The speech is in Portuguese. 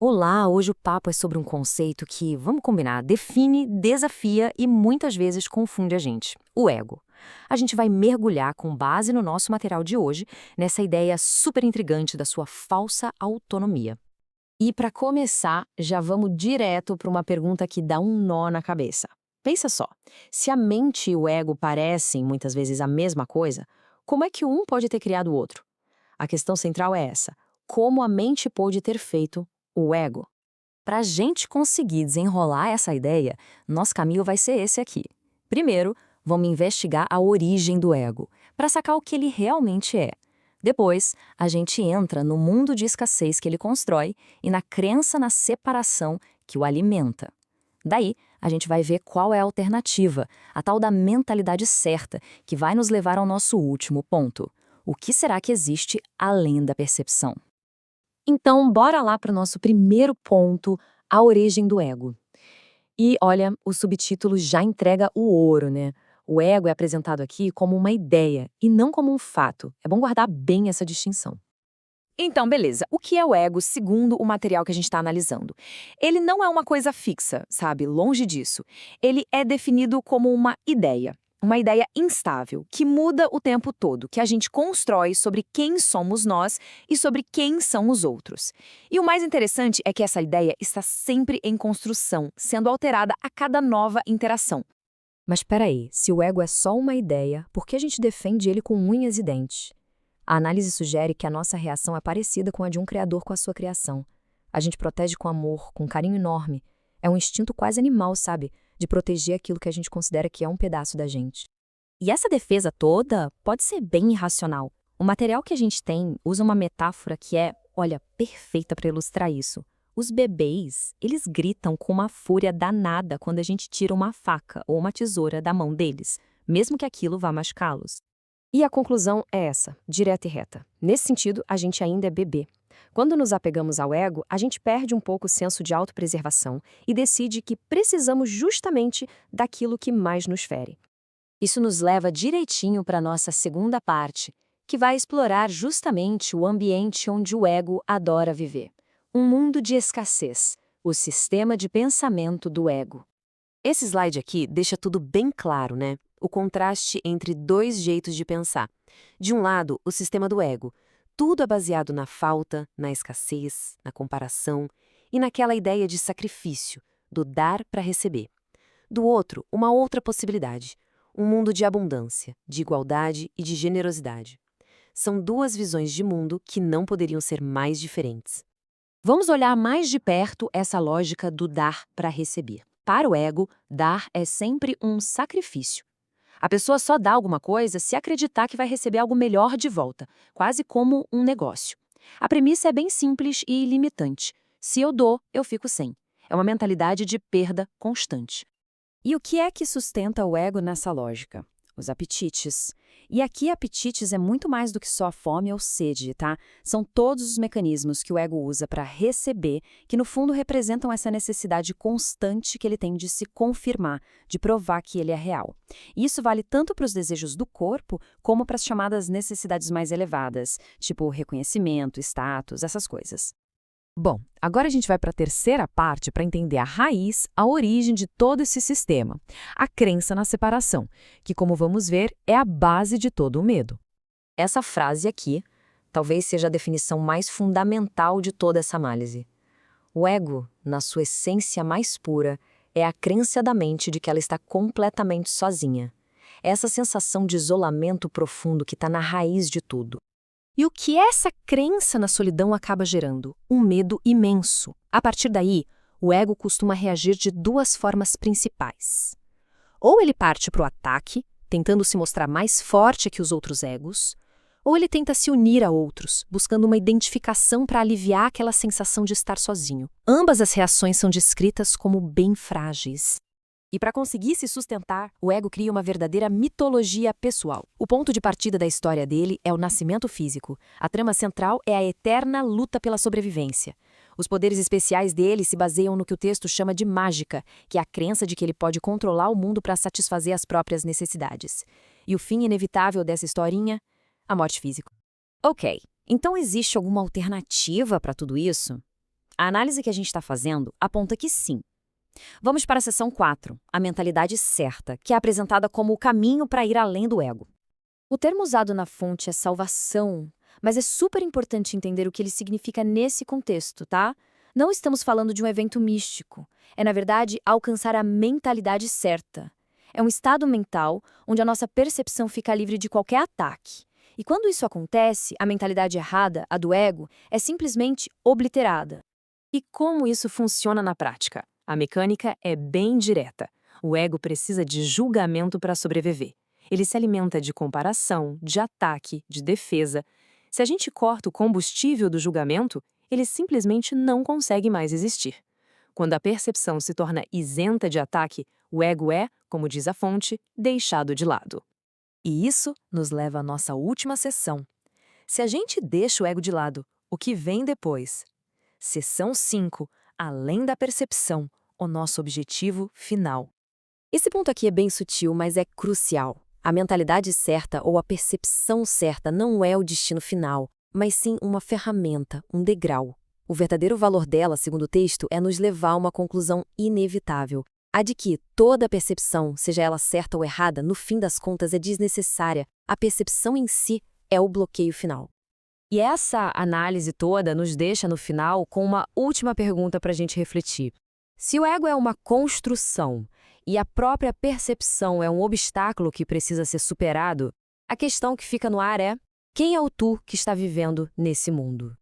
Olá, hoje o papo é sobre um conceito que, vamos combinar, define, desafia e muitas vezes confunde a gente: o ego. A gente vai mergulhar com base no nosso material de hoje nessa ideia super intrigante da sua falsa autonomia. E para começar, já vamos direto para uma pergunta que dá um nó na cabeça. Pensa só, se a mente e o ego parecem muitas vezes a mesma coisa, como é que um pode ter criado o outro? A questão central é essa: como a mente pôde ter feito o ego? Para a gente conseguir desenrolar essa ideia, nosso caminho vai ser esse aqui. Primeiro, vamos investigar a origem do ego, para sacar o que ele realmente é. Depois, a gente entra no mundo de escassez que ele constrói e na crença na separação que o alimenta. Daí, a gente vai ver qual é a alternativa, a tal da mentalidade certa, que vai nos levar ao nosso último ponto. O que será que existe além da percepção? Então, bora lá para o nosso primeiro ponto, a origem do ego. E olha, o subtítulo já entrega o ouro, né? O ego é apresentado aqui como uma ideia e não como um fato. É bom guardar bem essa distinção. Então, beleza. O que é o ego segundo o material que a gente está analisando? Ele não é uma coisa fixa, sabe? Longe disso. Ele é definido como uma ideia instável, que muda o tempo todo, que a gente constrói sobre quem somos nós e sobre quem são os outros. E o mais interessante é que essa ideia está sempre em construção, sendo alterada a cada nova interação. Mas espera aí, se o ego é só uma ideia, por que a gente defende ele com unhas e dentes? A análise sugere que a nossa reação é parecida com a de um criador com a sua criação. A gente protege com amor, com carinho enorme. É um instinto quase animal, sabe? De proteger aquilo que a gente considera que é um pedaço da gente. E essa defesa toda pode ser bem irracional. O material que a gente tem usa uma metáfora que é, olha, perfeita para ilustrar isso. Os bebês, eles gritam com uma fúria danada quando a gente tira uma faca ou uma tesoura da mão deles, mesmo que aquilo vá machucá-los. E a conclusão é essa, direta e reta. Nesse sentido, a gente ainda é bebê. Quando nos apegamos ao ego, a gente perde um pouco o senso de autopreservação e decide que precisamos justamente daquilo que mais nos fere. Isso nos leva direitinho para a nossa segunda parte, que vai explorar justamente o ambiente onde o ego adora viver. Um mundo de escassez, o sistema de pensamento do ego. Esse slide aqui deixa tudo bem claro, né? O contraste entre dois jeitos de pensar. De um lado, o sistema do ego. Tudo é baseado na falta, na escassez, na comparação e naquela ideia de sacrifício, do dar para receber. Do outro, uma outra possibilidade. Um mundo de abundância, de igualdade e de generosidade. São duas visões de mundo que não poderiam ser mais diferentes. Vamos olhar mais de perto essa lógica do dar para receber. Para o ego, dar é sempre um sacrifício. A pessoa só dá alguma coisa se acreditar que vai receber algo melhor de volta, quase como um negócio. A premissa é bem simples e limitante. Se eu dou, eu fico sem. É uma mentalidade de perda constante. E o que é que sustenta o ego nessa lógica? Os apetites. E aqui apetites é muito mais do que só fome ou sede, tá? São todos os mecanismos que o ego usa para receber, que no fundo representam essa necessidade constante que ele tem de se confirmar, de provar que ele é real. E isso vale tanto para os desejos do corpo, como para as chamadas necessidades mais elevadas, tipo reconhecimento, status, essas coisas. Bom, agora a gente vai para a terceira parte para entender a raiz, a origem de todo esse sistema, a crença na separação, que, como vamos ver, é a base de todo o medo. Essa frase aqui talvez seja a definição mais fundamental de toda essa análise. O ego, na sua essência mais pura, é a crença da mente de que ela está completamente sozinha. É essa sensação de isolamento profundo que está na raiz de tudo. E o que essa crença na solidão acaba gerando? Um medo imenso. A partir daí, o ego costuma reagir de duas formas principais. Ou ele parte para o ataque, tentando se mostrar mais forte que os outros egos, ou ele tenta se unir a outros, buscando uma identificação para aliviar aquela sensação de estar sozinho. Ambas as reações são descritas como bem frágeis. E para conseguir se sustentar, o ego cria uma verdadeira mitologia pessoal. O ponto de partida da história dele é o nascimento físico. A trama central é a eterna luta pela sobrevivência. Os poderes especiais dele se baseiam no que o texto chama de mágica, que é a crença de que ele pode controlar o mundo para satisfazer as próprias necessidades. E o fim inevitável dessa historinha? A morte física. Ok, então existe alguma alternativa para tudo isso? A análise que a gente está fazendo aponta que sim. Vamos para a seção 4, a mentalidade certa, que é apresentada como o caminho para ir além do ego. O termo usado na fonte é salvação, mas é super importante entender o que ele significa nesse contexto, tá? Não estamos falando de um evento místico. É, na verdade, alcançar a mentalidade certa. É um estado mental onde a nossa percepção fica livre de qualquer ataque. E quando isso acontece, a mentalidade errada, a do ego, é simplesmente obliterada. E como isso funciona na prática? A mecânica é bem direta. O ego precisa de julgamento para sobreviver. Ele se alimenta de comparação, de ataque, de defesa. Se a gente corta o combustível do julgamento, ele simplesmente não consegue mais existir. Quando a percepção se torna isenta de ataque, o ego é, como diz a fonte, deixado de lado. E isso nos leva à nossa última seção. Se a gente deixa o ego de lado, o que vem depois? Seção 5, além da percepção, o nosso objetivo final. Esse ponto aqui é bem sutil, mas é crucial. A mentalidade certa ou a percepção certa não é o destino final, mas sim uma ferramenta, um degrau. O verdadeiro valor dela, segundo o texto, é nos levar a uma conclusão inevitável. A de que toda percepção, seja ela certa ou errada, no fim das contas é desnecessária. A percepção em si é o bloqueio final. E essa análise toda nos deixa no final com uma última pergunta para a gente refletir. Se o ego é uma construção e a própria percepção é um obstáculo que precisa ser superado, a questão que fica no ar é: quem é o tu que está vivendo nesse mundo?